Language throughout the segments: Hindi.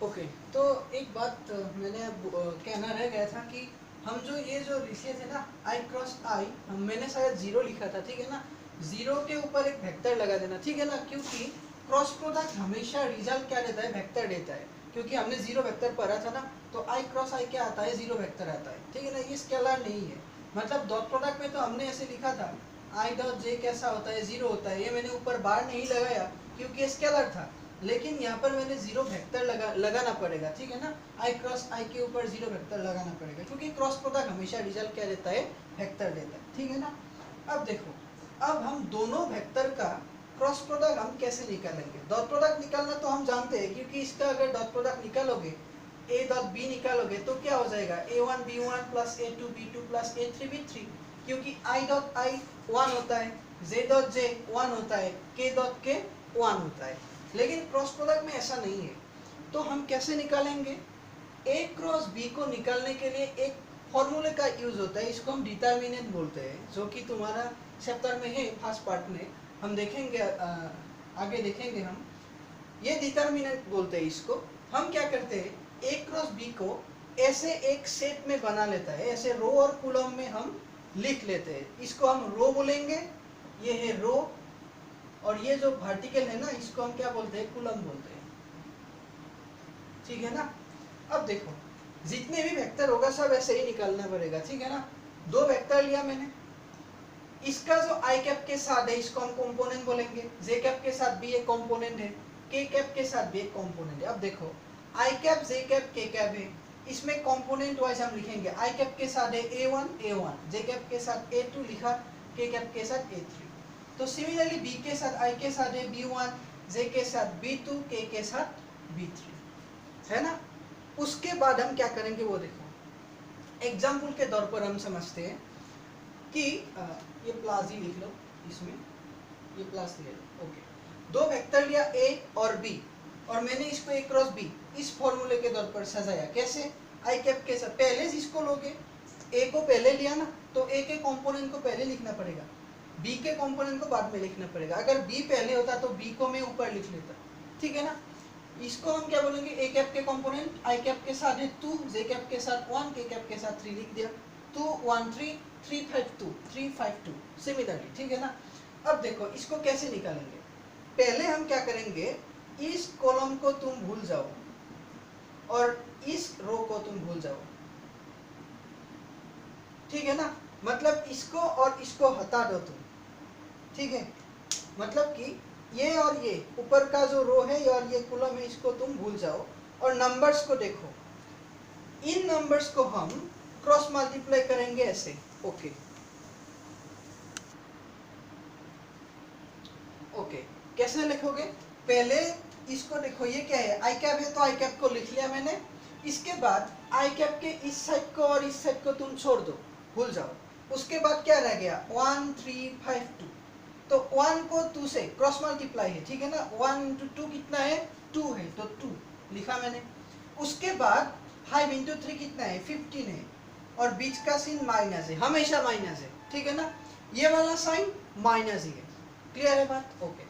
ओके, तो एक बात मैंने कहना रह गया था कि हम जो लिखे थे ना आई क्रॉस आई, मैंने शायद जीरो लिखा था, ठीक है ना। जीरो के ऊपर एक वेक्टर लगा देना, ठीक है ना, क्योंकि क्रॉस प्रोडक्ट हमेशा रिजल्ट क्या देता है, वेक्टर देता है। क्योंकि हमने जीरो वेक्टर पढ़ा था ना, तो आई क्रॉस आई क्या आता है, जीरो वेक्टर आता है, ठीक है ना। ये स्केलर नहीं है, मतलब डॉट प्रोडक्ट में तो हमने ऐसे लिखा था आई डॉट जे कैसा होता है, जीरो होता है। ये मैंने ऊपर बार नहीं लगाया क्योंकि स्केलर था, लेकिन यहाँ पर मैंने जीरो वेक्टर लगाना पड़ेगा, ठीक है ना। आई क्रॉस आई के ऊपर जीरो वेक्टर लगाना पड़ेगा, क्योंकि क्रॉस प्रोडक्ट हमेशा रिजल्ट क्या देता है, वेक्टर देता है, ठीक है ना। अब देखो, अब हम दोनों वेक्टर का क्रॉस प्रोडक्ट हम कैसे निकालेंगे। डॉट प्रोडक्ट निकालना तो हम जानते हैं, क्योंकि इसका अगर डॉट प्रोडक्ट निकालोगे, ए डॉट बी निकालोगे तो क्या हो जाएगा, a1 b1 plus a2 b2 plus a3 b3, क्योंकि आई डॉट आई 1 होता है, जे डॉट जे 1 होता है, के डॉट के 1 होता है। लेकिन क्रॉस प्रोडक्ट में ऐसा नहीं है, तो हम कैसे निकालेंगे। ए क्रॉस बी को निकालने के लिए एक फॉर्मूले का यूज होता है, इसको हम डिटर्मिनेंट बोलते हैं, जो कि तुम्हारा चैप्टर में है, फर्स्ट पार्ट में हम देखेंगे, आगे देखेंगे हम। ये डिटर्मिनेंट बोलते हैं इसको। हम क्या करते हैं, ए क्रॉस बी को ऐसे एक सेट में बना लेता है, ऐसे रो और कॉलम में हम लिख लेते हैं। इसको हम रो बोलेंगे, ये है रो, और ये जो वर्टिकल है ना, इसको हम क्या बोलते हैं, कॉलम बोलते हैं, ठीक है ना। अब देखो, जितने भी वेक्टर होगा सब ऐसे ही निकालना पड़ेगा, ठीक है ना। दो वेक्टर लिया मैंने, इसका जो आई कैप के साथ है इसको हम कंपोनेंट बोलेंगे, जे कैप के साथ भी एक कंपोनेंट है, के कैप के साथ भी एक कंपोनेंट है। अब देखो, आई कैप जे कैप के कैप है, इसमें कंपोनेंट वाइज हम लिखेंगे। आई कैप के साथ है a1, जे कैप के साथ a2 लिखा, के कैप के साथ a3। तो सिमिलरली बी के साथ आई के साथ है b1, जे के साथ b2, के साथ b3, है ना। उसके बाद हम क्या करेंगे वो देखो, एग्जाम्पल के तौर पर हम समझते हैं कि ये प्लस ही लिख लो, इसमें ये प्लस ले लो, ओके। दो वेक्टर लिया a और b, और मैंने इसको a क्रॉस b इस फॉर्मूले के तौर पर सजाया। कैसे, आई कैप के साथ पहले इसको लोगे, a को पहले लिया ना, तो a के कंपोनेंट को पहले लिखना पड़ेगा, b के कंपोनेंट को बाद में लिखना पड़ेगा। अगर b पहले होता तो b को मैं ऊपर लिख लेता, ठीक है ना। इसको हम क्या बोलेंगे, ए कैप के कंपोनेंट आई कैप के साथ है 2, जे कैप के साथ 1, के कैप के साथ 3 लिख दिया, 2 1 3 3 5 2 3 5 2 सिमिलरली, ठीक है ना। अब देखो इसको कैसे निकालेंगे। पहले हम क्या करेंगे, इस कॉलम को तुम भूल जाओ और इस रो को तुम भूल जाओ, ठीक है ना। मतलब इसको और इसको हटा दो तुम, ठीक है। मतलब कि ये और ये ऊपर का जो रो है और ये कॉलम है, इसको तुम भूल जाओ, और नंबर्स को देखो। इन नंबर्स को हम क्रॉस मल्टीप्लाई करेंगे ऐसे, ओके ओके। कैसे लिखोगे, पहले इसको देखो, ये क्या है, आई कैप है, तो आई कैप को लिख लिया मैंने। इसके बाद आई कैप के इस साइड को और इस साइड को तुम छोड़ दो, भूल जाओ। उसके बाद क्या रह गया, 1 3 5 2, तो 1 को 2 से क्रॉस मल्टीप्लाई है, ठीक है ना। 1 इंटू 2 कितना है, 2 है, तो 2 लिखा मैंने। उसके बाद 5 इंटू 3 कितना है, 15 है, और बीच का साइन माइनस है, हमेशा माइनस है, ठीक है ना। ये वाला साइन माइनस ही है, क्लियर है बात, ओके।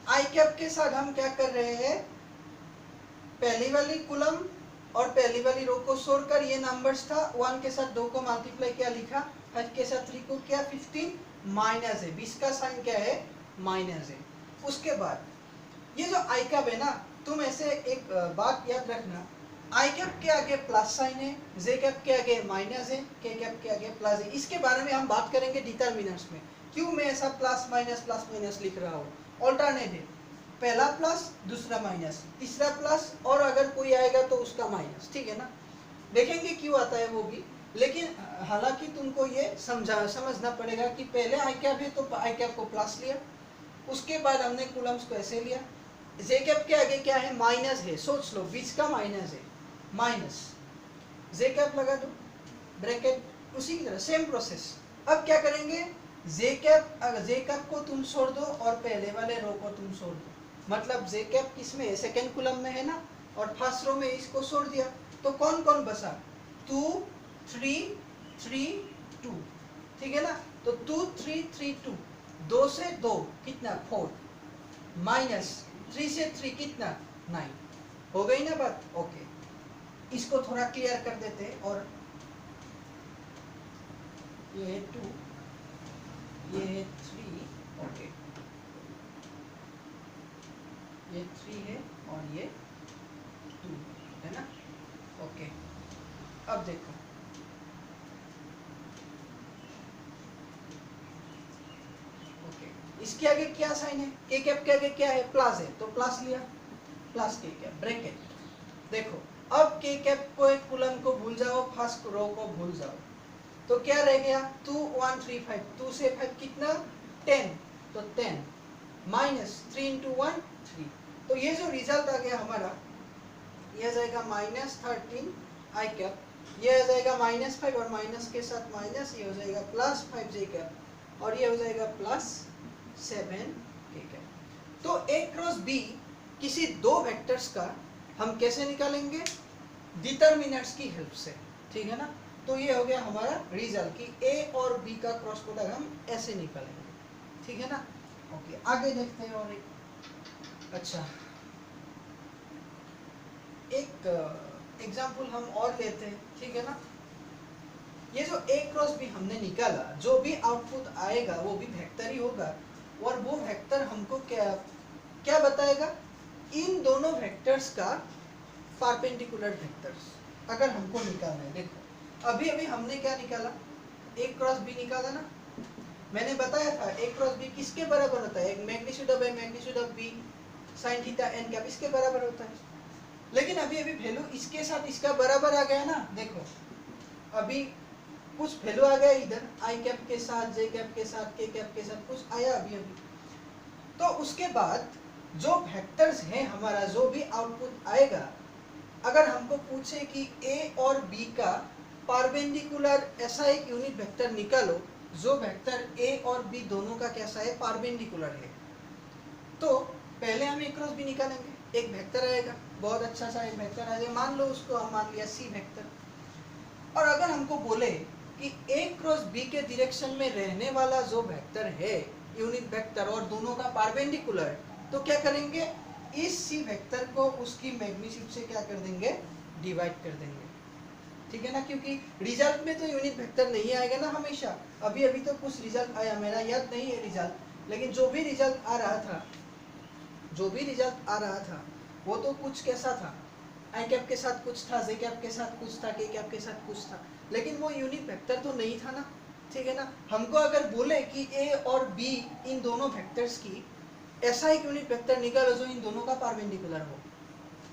आई कैप के साथ हम क्या कर रहे हैं, पहली वाली कॉलम और पहली वाली रो को छोड़कर, ये नंबर्स था, 1 के साथ 2 को मल्टीप्लाई किया, लिखा, 5 के साथ 3 को किया, 15 माइनस है, 20 का साइन क्या है, माइनस है। उसके बाद ये जो आई कैप है ना, तुम ऐसे एक बात याद रखना, आई कैप के आगे प्लस साइन है, जे कैप के आगे माइनस है, के कैप के आगे प्लस है। इसके बारे में हम बात करेंगे डिटर्मिनेंट्स में, क्यों मैं ऐसा प्लस माइनस लिख रहा हूँ। ऑल्टरनेट है, पहला प्लस दूसरा माइनस, तीसरा प्लस, और अगर कोई आएगा तो उसका माइनस, ठीक है ना। देखेंगे क्यों आता है वो भी, लेकिन हालांकि तुमको ये समझना पड़ेगा कि पहले आई कैप है तो आई कैप को प्लस लिया, उसके बाद हमने कूलम्स को ऐसे लिया। जे कैप के आगे क्या है, माइनस है, सोच लो, बीच का माइनस है, माइनस, जे कैप लगा दो ब्रैकेट, उसी की तरह सेम प्रोसेस। अब क्या करेंगे, जे कैप को तुम छोड़ दो और पहले वाले रो को तुम छोड़ दो। मतलब जे कैप किसमें है, सेकेंड कॉलम में है ना, और फर्स्ट रो में इसको छोड़ दिया, तो कौन कौन बचा, 2 3 3 2, ठीक है ना। तो 2 3 3 2, 2 से 2 कितना 4, माइनस 3 से 3 कितना 9, हो गई ना बात? ओके, इसको थोड़ा क्लियर कर देते हैं। और ये है 2, ये है 3, ओके, ये 3 है और ये 2 है ना? ओके, अब देखो, ओके, इसके आगे क्या साइन है? के कैप के आगे क्या है? प्लस है, तो प्लस लिया, प्लस के कैप ब्रैकेट। देखो, अब के कैप को एक कूलम को भूल जाओ, फर्स्ट रो को भूल जाओ, तो क्या रह गया? 2 1 3 5, 2 से 5 कितना? 10, तो 10 माइनस 3 इंटू 1 3, तो ये जो रिजल्ट आ गया हमारा, ये आ जाएगा माइनस 13 आई कैप, ये आ जाएगा माइनस 5 और माइनस के साथ माइनस, ये हो जाएगा प्लस 5 जे कैप और ये हो जाएगा प्लस 7 के कैप। तो ए क्रॉस बी किसी दो वेक्टर्स का हम कैसे निकालेंगे? डिटर्मिनेंट्स की हेल्प से, ठीक है ना? तो ये हो गया हमारा रिजल्ट कि ए और बी का क्रॉस प्रोडक्ट हम ऐसे निकालेंगे, ठीक है ना? ओके, आगे देखते हैं। और एक अच्छा एक एग्जांपल हम और लेते हैं, ठीक है ना? ये जो ए क्रॉस बी हमने निकाला, जो भी आउटपुट आएगा वो भी वेक्टर ही होगा, और वो वेक्टर हमको क्या क्या बताएगा? इन दोनों वेक्टर्स का परपेंडिकुलर वेक्टर्स अगर हमको निकालना है। देखो, अभी अभी हमने क्या निकाला? ए क्रॉस बी निकाला ना? मैंने बताया था ए क्रॉस बी किसके बराबर होता है? एक magnitude of A magnitude of B sin theta n cap इसके बराबर होता है। लेकिन अभी अभी वैल्यू इसके साथ इसका बराबर आ गया ना? देखो, अभी कुछ वैल्यू आ गया इधर, आई कैप के साथ, जे कैप के साथ, के कैप के साथ कुछ आया अभी अभी। तो उसके बाद जो वेक्टर्स हैं हमारा, जो भी आउटपुट आएगा, अगर हमको पूछे कि ए और बी का परपेंडिकुलर ऐसा एक यूनिट वेक्टर निकालो जो वेक्टर ए और बी दोनों का कैसा है? परपेंडिकुलर है। तो पहले हम ए क्रॉस बी निकालेंगे, एक वेक्टर आएगा, बहुत अच्छा सा एक वेक्टर आएगा, मान लो उसको हम मान लिया सी वेक्टर। और अगर हमको बोले कि ए क्रॉस बी के डायरेक्शन में रहने वाला जो वेक्टर है यूनिट वेक्टर और दोनों का परपेंडिकुलर, तो क्या करेंगे? इस सी वेक्टर को उसकी मैग्नीट्यूड से क्या कर देंगे? डिवाइड कर देंगे, ठीक है ना? क्योंकि रिजल्ट में तो यूनिट वेक्टर नहीं आएगा ना हमेशा। अभी अभी तो कुछ रिजल्ट आया, मेरा याद नहीं है रिजल्ट, लेकिन जो भी रिजल्ट आ रहा था, जो भी रिजल्ट आ रहा था वो तो कुछ कैसा था? आई कैप के साथ कुछ था, जे कैप के साथ कुछ था, के कैप के साथ कुछ था, लेकिन वो यूनिट वेक्टर तो नहीं था ना, ठीक है ना? हमको अगर बोले कि ए और बी इन दोनों वेक्टर्स की ऐसा एक यूनिट वेक्टर निकालो जो इन दोनों का परपेंडिकुलर हो,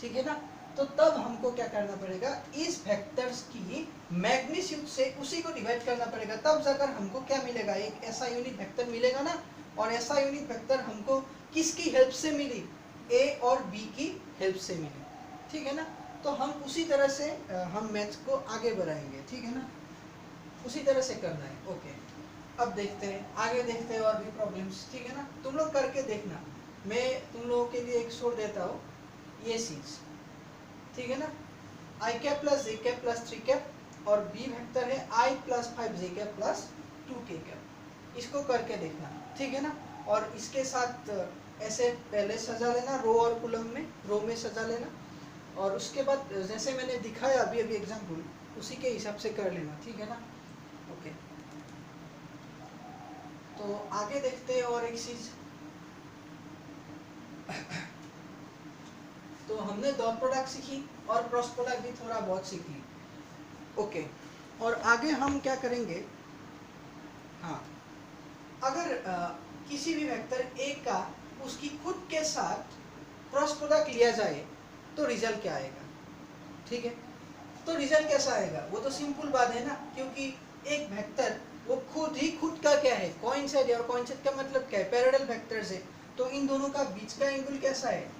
ठीक है ना? तो तब हमको क्या करना पड़ेगा? इस वेक्टर्स की मैग्नीट्यूड से उसी को डिवाइड करना पड़ेगा, तब जाकर हमको क्या मिलेगा? एक ऐसा यूनिट वेक्टर मिलेगा ना। और ऐसा यूनिट वेक्टर हमको किसकी हेल्प से मिली? ए और बी की हेल्प से मिली, ठीक है ना? तो हम उसी तरह से हम मैथ्स को आगे बढ़ाएंगे, ठीक है ना? उसी तरह से करना है। ओके, अब देखते हैं, आगे देखते हैं और भी प्रॉब्लम्स, ठीक है ना? तुम लोग करके देखना, मैं तुम लोगों के लिए एक छोड़ देता हूँ ये चीज, ठीक है ना? आई कैप प्लस जे कैप प्लस 3 कैप और बी वेक्टर है आई प्लस 5 जे कैप प्लस 2 के कैप, इसको करके देखना, ठीक है ना? और इसके साथ ऐसे पहले सजा लेना, रो और कॉलम में, रो में सजा लेना, और उसके बाद जैसे मैंने दिखाया अभी अभी एग्जाम्पल, उसी के हिसाब से कर लेना, ठीक है ना? ओके, तो आगे देखते हैं और एक चीज। तो हमने डॉट प्रोडक्ट सीखी और क्रॉस प्रोडक्ट भी थोड़ा बहुत सीख ली। ओके, और आगे हम क्या करेंगे? हाँ, अगर किसी भी वेक्टर ए का उसकी खुद के साथ क्रॉस प्रोडक्ट लिया जाए तो रिजल्ट क्या आएगा, ठीक है? तो रिजल्ट कैसा आएगा? वो तो सिंपल बात है ना, क्योंकि एक वेक्टर वो खुद का क्या है? कोइंसाइड है, और कोइंसाइड का मतलब क्या है? पैरेलल वेक्टर्स है, तो इन दोनों का बीच का एंगल कैसा है?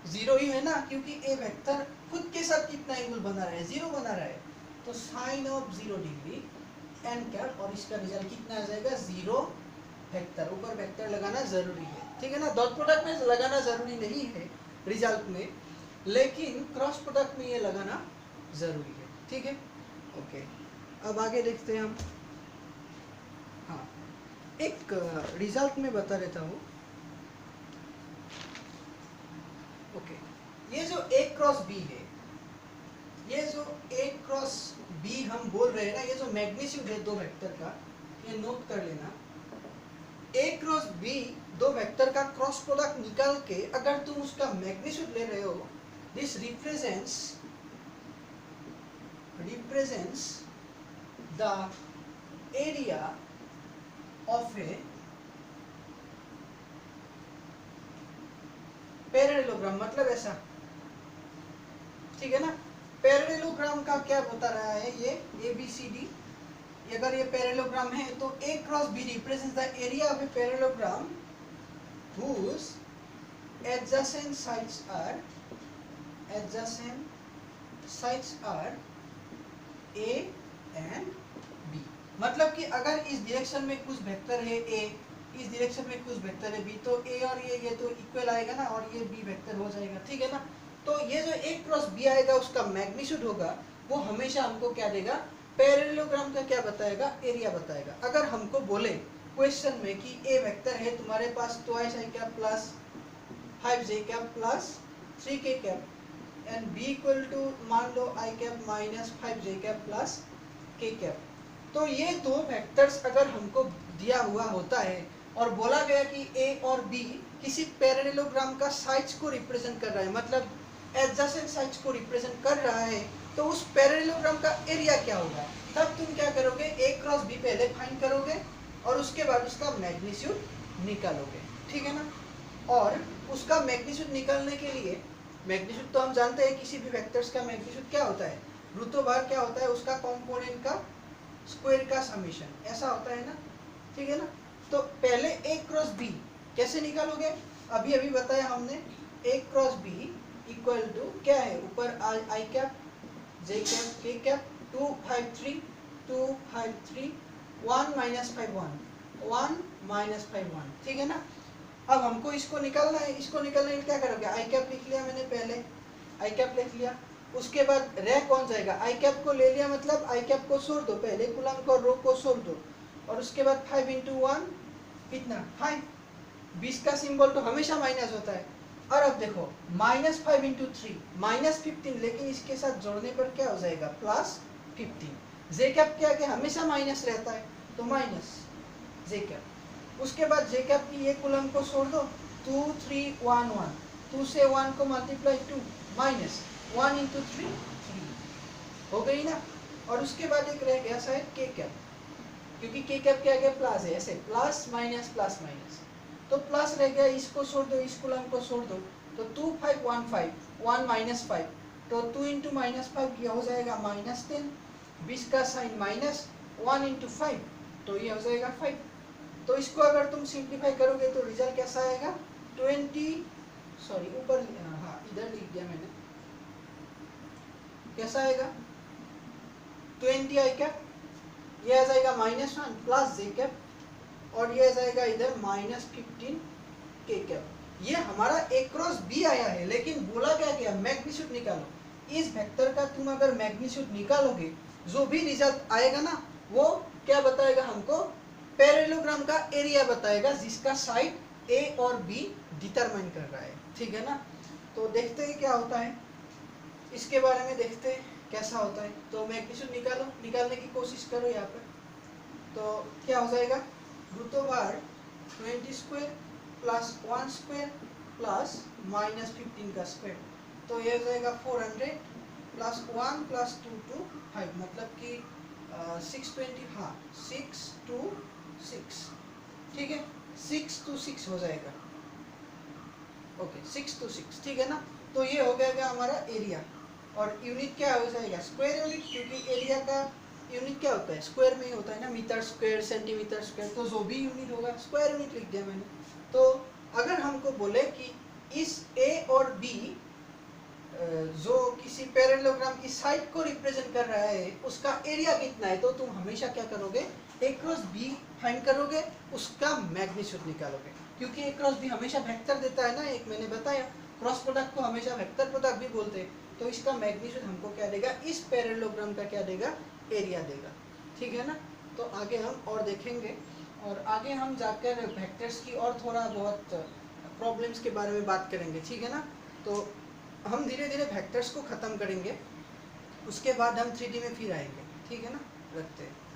जीरो ही है ना, क्योंकि ए वेक्टर खुद के साथ कितना एंगल बना रहा है? जीरो बना रहा है, तो sine of 0 degree n cap, और इसका रिजल्ट कितना आ जाएगा? जीरो वेक्टर, ऊपर वेक्टर लगाना जरूरी है, ठीक है ना? डॉट प्रोडक्ट में लगाना जरूरी नहीं है रिजल्ट में, लेकिन क्रॉस प्रोडक्ट में ये लगाना जरूरी है, ठीक है? ओके, अब आगे देखते हैं हम। हाँ, एक रिजल्ट में बता देता हूँ। ओके, ये जो A क्रॉस B है, ये जो A क्रॉस B हम बोल रहे हैं ना, ये जो मैग्नीट्यूड है दो वेक्टर का, ये नोट कर लेना। A क्रॉस B दो वेक्टर का क्रॉस प्रोडक्ट निकाल के अगर तुम उसका मैग्नीट्यूड ले रहे हो, this represents the area of a parallelogram, मतलब ऐसा, ठीक है ना। पैरेललोग्राम का क्या बता रहा है ये ABCD, अगर ये पैरेललोग्राम है तो A cross B represents the area of a parallelogram whose adjacent sides are A and B। मतलब कि अगर इस डायरेक्शन में कुछ वेक्टर है A, इस डायरेक्शन में कुछ वेक्टर है B, तो A और ये तो इक्वल आएगा ना, और ये B वेक्टर हो जाएगा, ठीक है ना। तो ये जो A क्रॉस B आएगा उसका मैग्नीट्यूड होगा, वो हमेशा हमको क्या देगा, पैरेललोग्राम का क्या बताएगा, एरिया बताएगा। अगर हमको बोले क्वेश्चन में कि A वेक्टर है तुम्हारे पास twice i cap plus 5j cap plus 3k cap and B equal to मान लो i cap minus 5j cap plus k cap, तो ये दो वेक्टर्स अगर हमको दिया हुआ होता है और बोला गया कि A और B किसी पैरेललोग्राम का साइड्स को रिप्रेजेंट कर रहा है, मतलब एडजेसेंट साइड्स को रिप्रेजेंट कर रहा है, तो उस पैरेललोग्राम का एरिया क्या होगा, तब तुम क्या करोगे, A क्रॉस B पहले फाइंड करोगे और उसके बाद उसका मैग्नीट्यूड निकालोगे, ठीक है ना। और उसका मैग्नीट्यूड निकालने के लिए, मैग्नीट्यूड तो हम जानते हैं किसी भी वेक्टर्स का मैग्नीट्यूड क्या होता है, रूटों बार क्या होता है, उसका कंपोनेंट का स्क्वायर का समेशन, ऐसा होता है ना, ठीक है ना। तो पहले A क्रॉस B कैसे निकालोगे, अभी अभी बताया हमने, A cross B equal to क्या है, ऊपर i cap j cap k cap 2 5 3 2 5 3 1 minus 5 1 1 minus 5 1, ठीक है ना। अब हमको इसको निकालना है, इसको निकालने के लिए क्या करोगे, i कैप लिख लिया मैंने, पहले i कैप लिख लिया, उसके बाद रह कौन जाएगा, i कैप को ले लिया, मतलब i कैप को छोड़ दो, पहले कुलम को रो को छोड़ दो, और उसके बाद 5 इंटू 1 कितना 5, 20 का सिंबल तो हमेशा माइनस होता है। और अब देखो माइनस 5 इंटू 3 माइनस 15, लेकिन इसके साथ जोड़ने पर क्या हो जाएगा, प्लस 15। जे कैप क्या है, हमेशा माइनस रहता है, तो माइनस जे कैप, उसके बाद जे कैप की ये कुलम को छोड़ दो, 2 3 1 1, 2 से 1 को मल्टीप्लाई 2 माइनस 1 इंटू 3 3 हो गई ना। और उसके बाद एक रह गया शायद के कैप, क्योंकि के कैप क्या गया, प्लस है, ऐसे प्लस माइनस, तो प्लस रह गया, इसको छोड़ दो, इस कुलम को छोड़ दो, तो 2 5 1 5 1 माइनस 5, तो 2 इंटू माइनस 5 ये हो जाएगा माइनस 10, 20 का साइन माइनस 1 इंटू 5, तो ये हो जाएगा 5। तो इसको अगर तुम सिंप्लीफाई करोगे तो रिजल्ट कैसा आएगा, 20, सॉरी ऊपर, हाँ इधर लिख दिया मैंने, कैसा आएगा 20 i कैप, ये आ जाएगा माइनस 1 प्लस जे कैप, और ये आ जाएगा इधर माइनस 15 के कैप। ये हमारा A क्रॉस B आया है, लेकिन बोला क्या मैग्नीट्यूड निकालो। इस वेक्टर का तुम अगर मैग्नीट्यूड निकालोगे, जो भी रिजल्ट आएगा ना, वो क्या बताएगा हमको, पैरेललोग्राम का एरिया बताएगा, जिसका साइड A और B डिटरमाइन कर रहा है, ठीक है ना। तो देखते हैं क्या होता है, इसके बारे में देखते हैं कैसा होता है। तो मैग्नीट्यूड निकालो, निकालने की कोशिश करो यहाँ पर, तो क्या हो जाएगा, root over 20 square plus 1 square plus minus 15 का स्क्वायर, तो ये हो जाएगा 400 प्लस 1 प्लस 2 टू 5, मतलब कि 620, हाँ 6 to 6, ठीक है, 6 to 6 हो जाएगा, ओके 6 to 6, ठीक है ना। तो ये हो गया हमारा एरिया, और यूनिट क्या हो जाएगा, स्क्वायर यूनिट, क्योंकि एरिया का यूनिट क्या होता है, स्क्वायर में ही होता है ना, मीटर स्क्वायर सेंटीमीटर स्क्वायर, तो जो भी यूनिट होगा स्क्वायर यूनिट लिख दिया मैंने। तो अगर हमको बोले कि इस A और B जो किसी पैरेललोग्राम की साइड को रिप्रेजेंट कर रहा है, उसका एरिया कितना है, तो तुम हमेशा क्या करोगे, A क्रॉस B फाइंड करोगे, उसका मैग्नीट्यूड निकालोगे, क्योंकि A क्रॉस B हमेशा वेक्टर देता है ना, एक मैंने बताया, क्रॉस प्रोडक्ट को हमेशा वेक्टर प्रोडक्ट भी बोलते हैं, तो इसका मैग्नीट्यूड हमको क्या देगा, इस पैरेललोग्राम का क्या देगा, एरिया देगा, ठीक है ना। तो आगे हम और देखेंगे, और आगे हम जाकर वेक्टर्स की और थोड़ा बहुत प्रॉब्लम्स के बारे में बात करेंगे, ठीक है ना। तो हम धीरे धीरे वेक्टर्स को ख़त्म करेंगे, उसके बाद हम 3D में फिर आएंगे, ठीक है ना, रखते हैं।